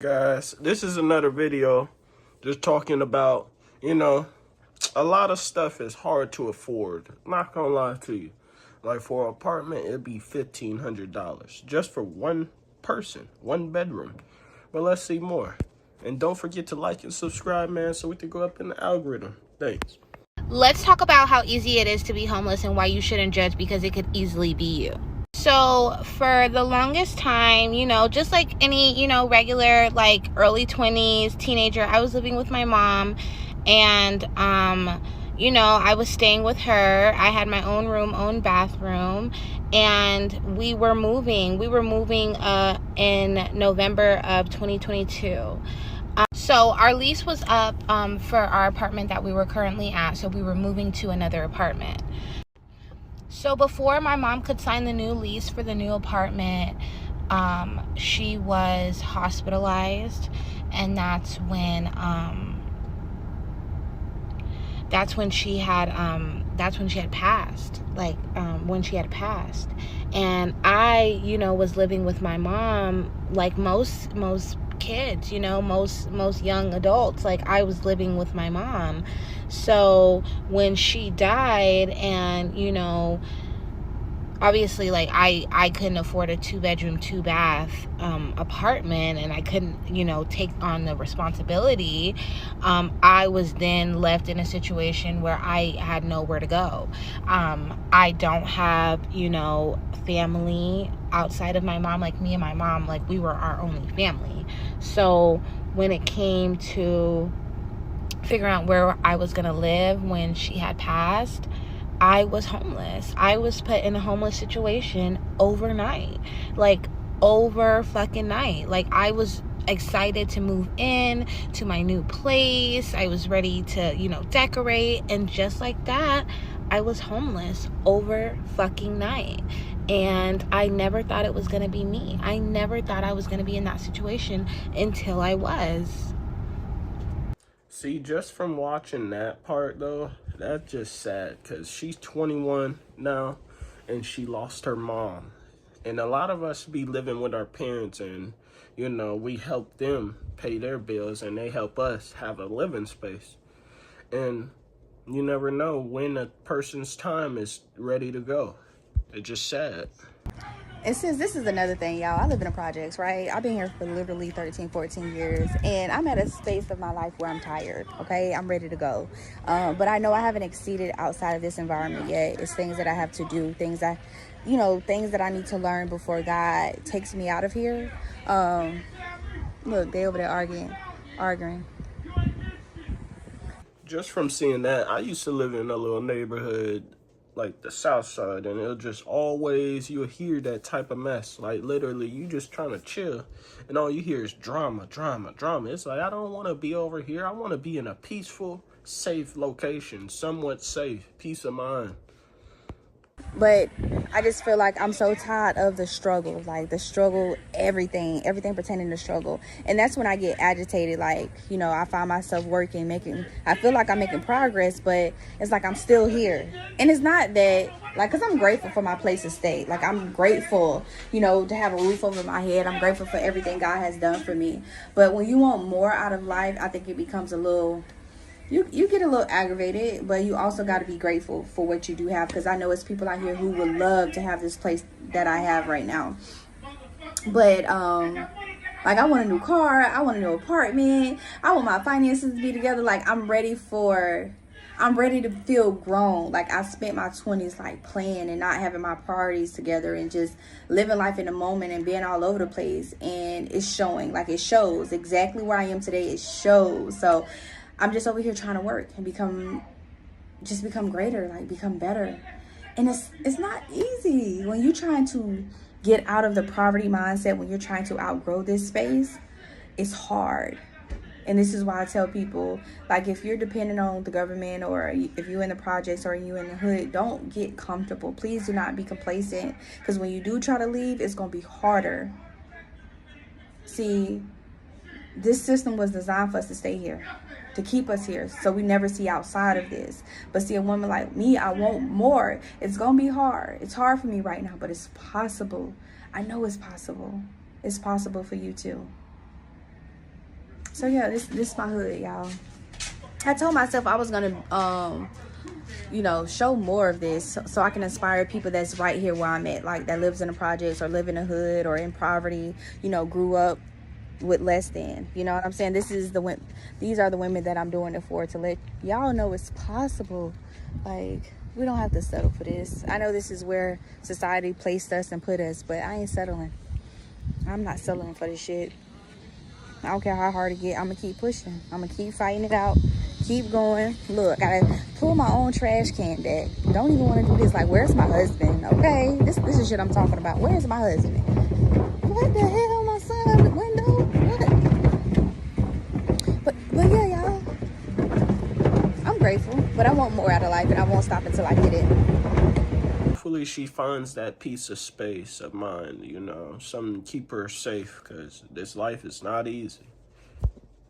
Guys, this is another video just talking about, a lot of stuff is hard to afford. Not gonna lie to you. Like for an apartment, it'd be $1,500 just for one person, one bedroom. But let's see more. And don't forget to like and subscribe, man, so we can go up in the algorithm. Thanks. Let's talk about how easy it is to be homeless and why you shouldn't judge, because it could easily be you. So for the longest time, just like any, regular, like early 20s teenager, I was living with my mom, and I was staying with her. I had my own room, own bathroom, and we were moving in November of 2022. So our lease was up for our apartment that we were currently at, so we were moving to another apartment. So before my mom could sign the new lease for the new apartment, she was hospitalized, and that's when she had passed. When she had passed, and I, was living with my mom, like most kids, most young adults. Like, I was living with my mom. So when she died, and obviously, like, I couldn't afford a 2-bedroom 2-bath apartment, and I couldn't take on the responsibility. I was then left in a situation where I had nowhere to go. I don't have family outside of my mom. Like, me and my mom, like, we were our only family. So when it came to figuring out where I was gonna live when she had passed, I was homeless. I was put in a homeless situation overnight. Like, over fucking night. Like, I was excited to move in to my new place. I was ready to, decorate. And just like that, I was homeless over fucking night. And I never thought it was going to be me. I never thought I was going to be in that situation until I was. See, just from watching that part, though, that's just sad, because she's 21 now, and she lost her mom. And a lot of us be living with our parents, and, we help them pay their bills, and they help us have a living space. And you never know when a person's time is ready to go. It's just sad. And since this is another thing, y'all, I live in the projects, right? I've been here for literally 13, 14 years, and I'm at a space of my life where I'm tired, okay? I'm ready to go. But I know I haven't exceeded outside of this environment yet. It's things that I have to do, things that I need to learn before God takes me out of here. Look, they over there arguing. Just from seeing that, I used to live in a little neighborhood, like the south side, and it'll just always, you'll hear that type of mess. Like, literally, you just trying to chill, and all you hear is drama. It's like, I don't want to be over here. I want to be in a peaceful, safe location, somewhat safe, peace of mind. But I just feel like I'm so tired of the struggle, everything pertaining to struggle. And that's when I get agitated. Like, I find myself I feel like I'm making progress, but it's like I'm still here. And it's not that, like, because I'm grateful for my place to stay. Like, I'm grateful, to have a roof over my head. I'm grateful for everything God has done for me. But when you want more out of life, I think it becomes a little... You get a little aggravated, but you also got to be grateful for what you do have, because I know it's people out here who would love to have this place that I have right now. But I want a new car, I want a new apartment, I want my finances to be together. Like, I'm ready to feel grown. Like, I spent my 20s like playing and not having my priorities together and just living life in the moment and being all over the place, and it's showing. Like, it shows exactly where I am today. It shows. So I'm just over here trying to work and become greater, like become better. And it's not easy when you're trying to get out of the poverty mindset, when you're trying to outgrow this space. It's hard. And this is why I tell people, like, if you're dependent on the government, or if you're in the projects, or you in the hood, don't get comfortable. Please do not be complacent, because when you do try to leave, it's going to be harder. See, this system was designed for us to stay here, to keep us here, so we never see outside of this. But see, a woman like me, I want more. It's gonna be hard. It's hard for me right now, but it's possible. I know it's possible. It's possible for you too. So yeah, this is my hood, y'all. I told myself I was gonna show more of this so I can inspire people that's right here where I'm at, like that lives in the projects or live in the hood or in poverty, grew up with less than, you know what I'm saying? These are the women that I'm doing it for, to let y'all know it's possible. Like, we don't have to settle for this. I know this is where society placed us and put us, but I ain't settling. I'm not settling for this shit. I don't care how hard it get. I'm gonna keep pushing. I'm gonna keep fighting it out. Keep going. Look, I gotta pull my own trash can back. Don't even want to do this. Like, where's my husband? Okay, this is shit I'm talking about. Where's my husband? What the hell? My son out the window? What? But yeah, y'all. I'm grateful, but I want more out of life, and I won't stop until I get it. Hopefully she finds that piece of space of mind, something to keep her safe, because this life is not easy.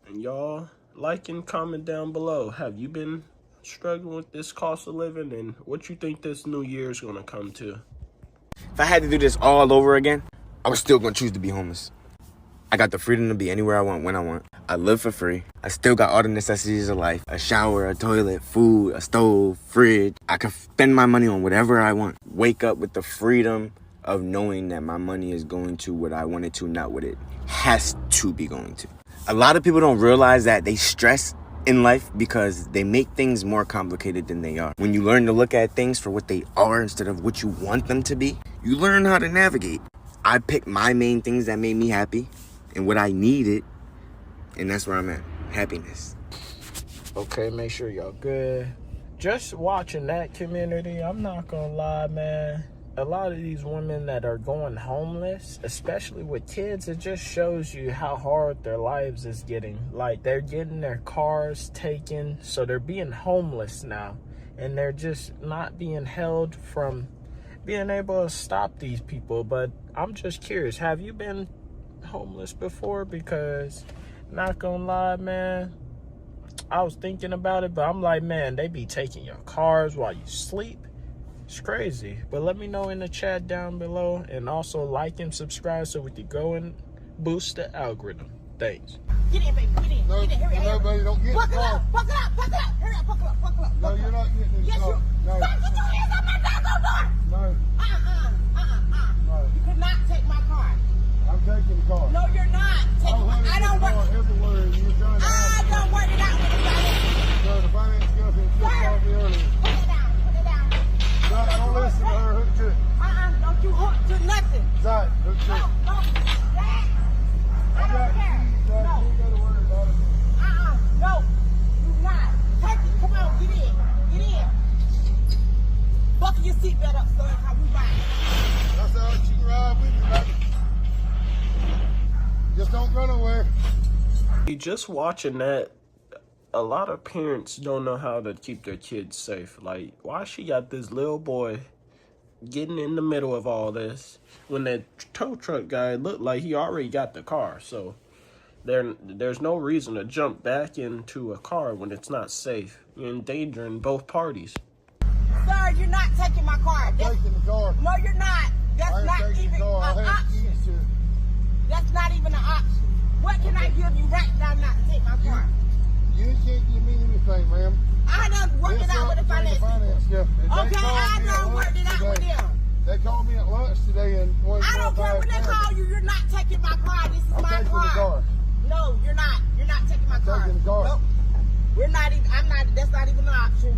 And y'all, like and comment down below. Have you been struggling with this cost of living, and what you think this new year is going to come to? If I had to do this all over again, I was still going to choose to be homeless. I got the freedom to be anywhere I want, when I want. I live for free. I still got all the necessities of life. A shower, a toilet, food, a stove, fridge. I can spend my money on whatever I want. Wake up with the freedom of knowing that my money is going to what I want it to, not what it has to be going to. A lot of people don't realize that they stress in life because they make things more complicated than they are. When you learn to look at things for what they are instead of what you want them to be, you learn how to navigate. I picked my main things that made me happy and what I needed, and that's where I'm at. Happiness. Okay, make sure y'all good. Just watching that community, I'm not gonna lie, man. A lot of these women that are going homeless, especially with kids, it just shows you how hard their lives is getting. Like, they're getting their cars taken, so they're being homeless now, and they're just not being held from being able to stop these people. But I'm just curious, have you been homeless before? Because, not gonna lie, man, I was thinking about it, but I'm like, man, they be taking your cars while you sleep. It's crazy. But let me know in the chat down below, and also like and subscribe so we can go and boost the algorithm. Thanks. Get in, baby. Get in. No, Get in. Hurry up. no, baby, don't get in the Buckle car. up. Buckle up. Buckle up. Hurry up. Buckle up. Buckle up. No, you're not getting in the Yes, car. you. No, Stop. Get your hands off my doggone door. no, no. You could not take my car. I'm taking the car. No, you're not taking my car. I don't work. Everywhere. You're trying to I don't work it out with the finance. So the finance company just called me earlier. Put it down. Put it down. Don't listen to her. Hook to it. Don't you hook to nothing. Zach, hook to it. No. Dad, I don't care. Zach, No. you ain't got to worry about it. No. Do not. Take it. Come on. Get in. Get in. Buckle your seatbelt up, son. How we ride. That's all right. You can ride with me, baby. Just don't go nowhere. Just watching that, a lot of parents don't know how to keep their kids safe. Like, why she got this little boy getting in the middle of all this when that tow truck guy looked like he already got the car? So there's no reason to jump back into a car when it's not safe. You're endangering both parties. Sir, you're not taking my car. I'm taking the car. No, you're not. That's I ain't not taking even the car. I an have option. keys to it. That's not even an option. What can I give you right now not to take my car? You can't give me anything, ma'am. I done worked it out with the finance people. stuff. Okay, I done worked it out with them. They called me at lunch today and wanted I don't care when they call you. You're not taking my car. This is I'm my taking the car. No, you're not. You're not taking my car. Taking the car. Nope. We're not even. I'm not. That's not even an option.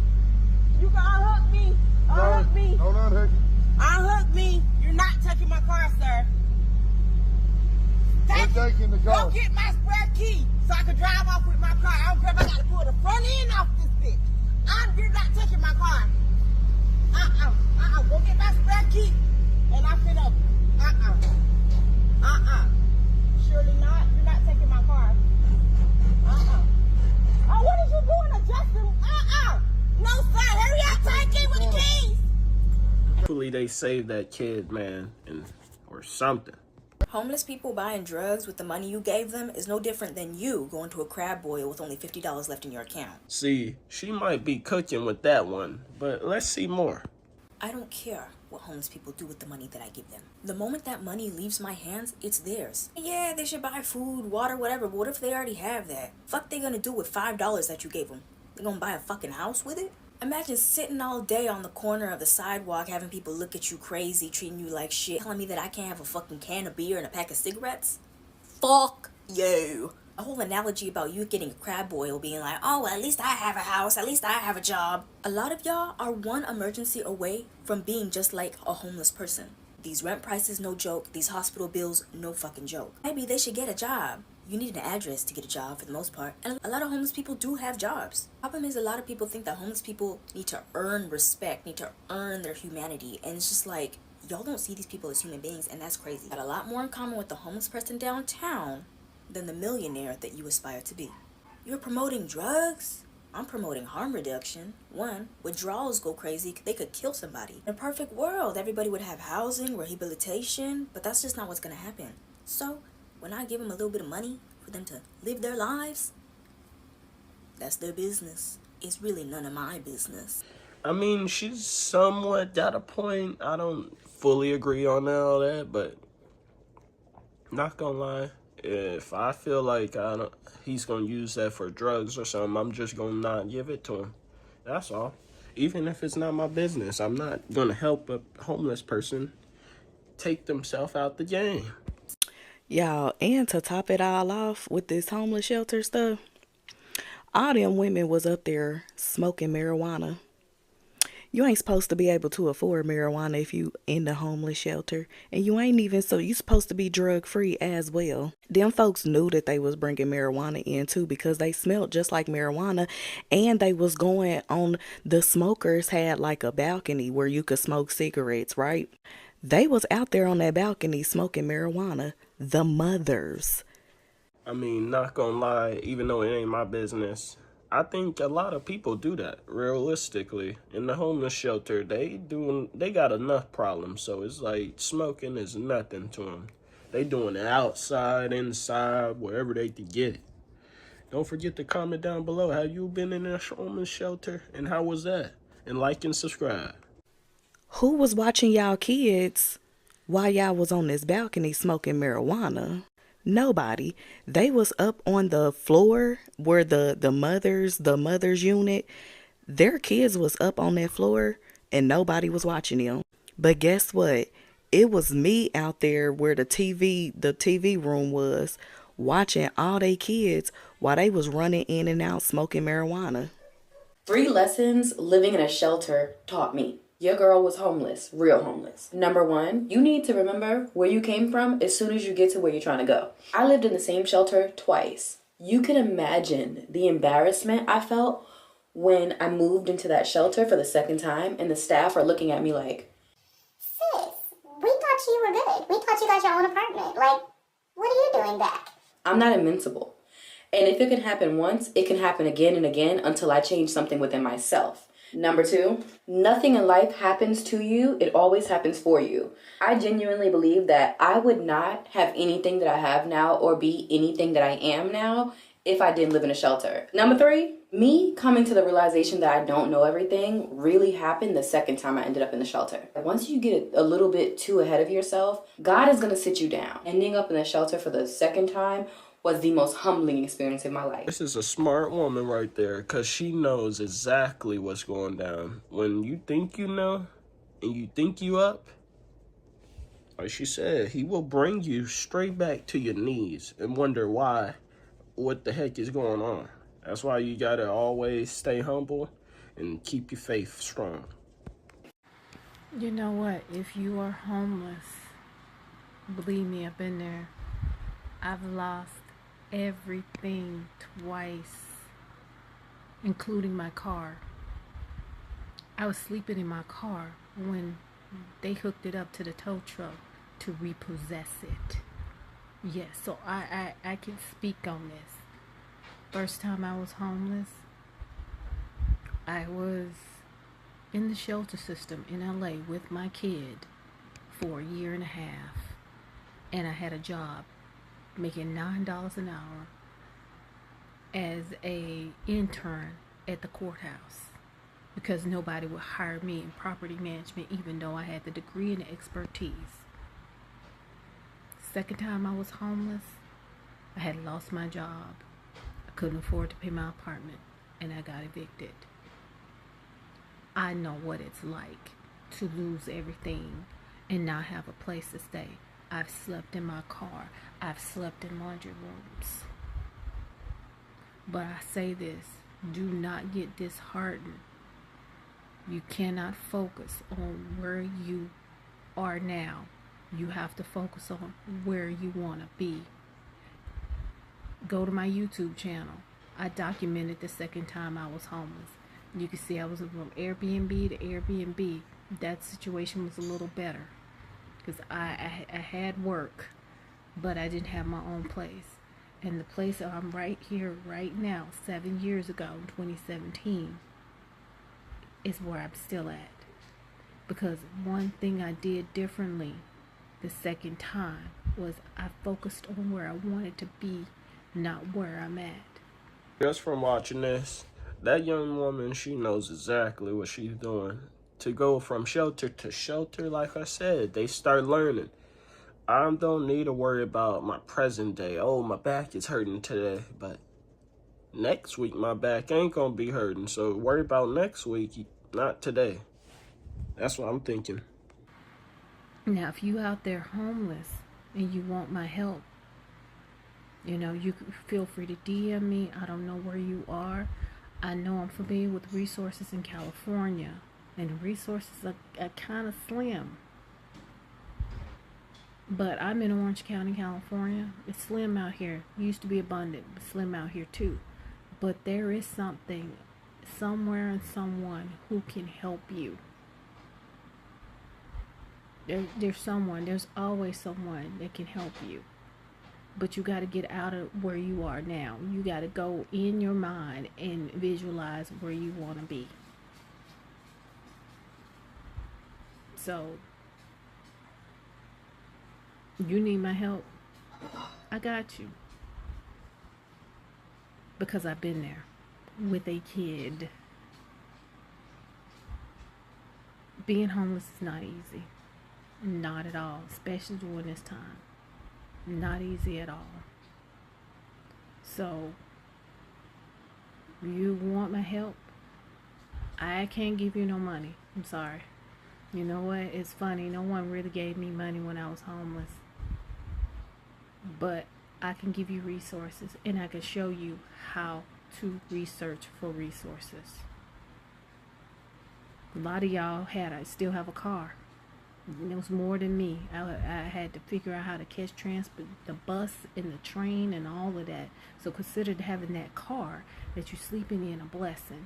You can unhook me. Unhook me. Don't unhook it. Unhook me. You're not taking my car, sir. I'm taking the car. Go get my spare key so I can drive off with my car. I don't care if I got to pull the front end off this bitch. You're not taking my car. Go get my spare key and I'm finna. Surely not. You're not taking my car. Oh, what is you doing, adjusting? No, sir. Hurry up. Take it with the keys. Hopefully they save that kid, man, or something. Homeless people buying drugs with the money you gave them is no different than you going to a crab boil with only $50 left in your account. See, she might be cooking with that one, but let's see more. I don't care. what homeless people do with the money that I give them. The moment that money leaves my hands, it's theirs. Yeah, they should buy food, water, whatever, but what if they already have that? Fuck they gonna do with $5 that you gave them? They gonna buy a fucking house with it? Imagine sitting all day on the corner of the sidewalk having people look at you crazy, treating you like shit, telling me that I can't have a fucking can of beer and a pack of cigarettes? Fuck you. A whole analogy about you getting a crab boil being like, oh, well, at least I have a house, at least I have a job. A lot of y'all are one emergency away from being just like a homeless person. These rent prices, no joke. These hospital bills, no fucking joke. Maybe they should get a job. You need an address to get a job for the most part. And a lot of homeless people do have jobs. Problem is, a lot of people think that homeless people need to earn respect, need to earn their humanity. And it's just like, y'all don't see these people as human beings, and that's crazy. Got a lot more in common with the homeless person downtown than the millionaire that you aspire to be. You're promoting drugs? I'm promoting harm reduction. One, withdrawals go crazy, they could kill somebody. In a perfect world, everybody would have housing, rehabilitation, but that's just not what's gonna happen. So, when I give them a little bit of money for them to live their lives, that's their business. It's really none of my business. I mean, she's somewhat got a point. I don't fully agree on all that, but not gonna lie, if I feel like he's gonna use that for drugs or something, I'm just gonna not give it to him. That's all. Even if it's not my business, I'm not gonna help a homeless person take themselves out the game. Y'all, and to top it all off with this homeless shelter stuff, all them women was up there smoking marijuana. You ain't supposed to be able to afford marijuana if you in the homeless shelter. And you ain't even, so you supposed to be drug free as well. Them folks knew that they was bringing marijuana in too, because they smelled just like marijuana. And they was going on, the smokers had like a balcony where you could smoke cigarettes, right? They was out there on that balcony smoking marijuana. The mothers. I mean, not gonna lie, even though it ain't my business, I think a lot of people do that, realistically. In the homeless shelter, they got enough problems, so it's like smoking is nothing to them. They doing it outside, inside, wherever they can get it. Don't forget to comment down below how you been in a homeless shelter, and how was that? And like and subscribe. Who was watching y'all kids while y'all was on this balcony smoking marijuana? Nobody. They was up on the floor where the mothers unit, their kids was up on that floor and nobody was watching them. But guess what? It was me out there where the TV room was, watching all they kids while they was running in and out smoking marijuana. 3 lessons living in a shelter taught me. Your girl was homeless, real homeless. Number 1, you need to remember where you came from as soon as you get to where you're trying to go. I lived in the same shelter twice. You can imagine the embarrassment I felt when I moved into that shelter for the second time and the staff are looking at me like, sis, we thought you were good. We thought you got your own apartment. Like, what are you doing back? I'm not invincible. And if it can happen once, it can happen again and again until I change something within myself. Number 2, nothing in life happens to you. It always happens for you. I genuinely believe that I would not have anything that I have now or be anything that I am now if I didn't live in a shelter. Number 3, me coming to the realization that I don't know everything really happened the second time I ended up in the shelter. Once you get a little bit too ahead of yourself, God is going to sit you down. Ending up in the shelter for the second time was the most humbling experience in my life. This is a smart woman right there, because she knows exactly what's going down. When you think you know and you think you up, like she said, he will bring you straight back to your knees and wonder what the heck is going on. That's why you gotta always stay humble and keep your faith strong. You know what? If you are homeless, believe me, I've been there. I've lost everything twice, including my car. I was sleeping in my car when they hooked it up to the tow truck to repossess it. Yes, so I can speak on this. First time I was homeless, I was in the shelter system in LA with my kid for a year and a half, and I had a job making $9 an hour as a intern at the courthouse. because nobody would hire me in property management even though I had the degree and the expertise. Second time I was homeless, I had lost my job. I couldn't afford to pay my apartment and I got evicted. I know what it's like to lose everything and not have a place to stay. I've slept in my car. I've slept in laundry rooms. But I say this, do not get disheartened. You cannot focus on where you are now. You have to focus on where you want to be. Go to my YouTube channel. I documented the second time I was homeless. You can see I was from Airbnb to Airbnb. That situation was a little better because I had work, but I didn't have my own place. And the place I'm right here, right now, 7 years ago in 2017, is where I'm still at. Because one thing I did differently the second time was I focused on where I wanted to be, not where I'm at. Just from watching this, that young woman, she knows exactly what she's doing. To go from shelter to shelter, like I said, they start learning. I don't need to worry about my present day. Oh, my back is hurting today, but next week my back ain't gonna be hurting. So worry about next week, not today. That's what I'm thinking. Now, if you out there homeless and you want my help, you know, you can feel free to DM me. I don't know where you are. I know I'm familiar with resources in California, and the resources are kind of slim. But I'm in Orange County, California. It's slim out here. It used to be abundant, but slim out here too. But there is something, somewhere and someone who can help you. There's always someone that can help you. But you got to get out of where you are now. You got to go in your mind and visualize where you want to be. So, you need my help? I got you. Because I've been there with a kid. Being homeless is not easy. Not at all, especially during this time. Not easy at all. So, you want my help? I can't give you no money. I'm sorry. You know what? It's funny. No one really gave me money when I was homeless. But I can give you resources and I can show you how to research for resources. A lot of y'all still have a car. It was more than me. I had to figure out how to catch transport, the bus and the train and all of that. So consider having that car that you're sleeping in a blessing.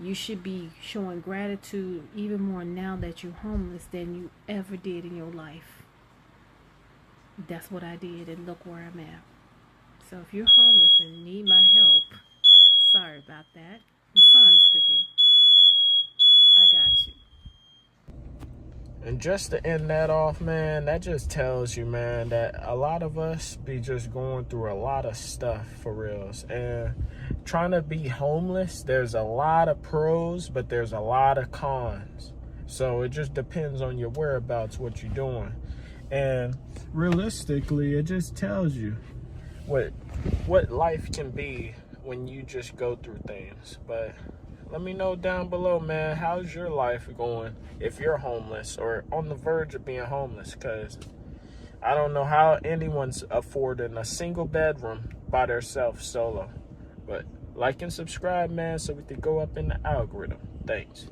You should be showing gratitude even more now that you're homeless than you ever did in your life. That's what I did, and look where I'm at. So if you're homeless and need my help, sorry about that. The sun's cooking. I got you. And just to end that off, man, that just tells you, man, that a lot of us be just going through a lot of stuff for reals. And trying to be homeless, there's a lot of pros, but there's a lot of cons. So it just depends on your whereabouts, what you're doing. And realistically, it just tells you what life can be when you just go through things. But let me know down below, man, how's your life going if you're homeless or on the verge of being homeless? Because I don't know how anyone's affording a single bedroom by themselves solo. But like and subscribe, man, so we can go up in the algorithm. Thanks.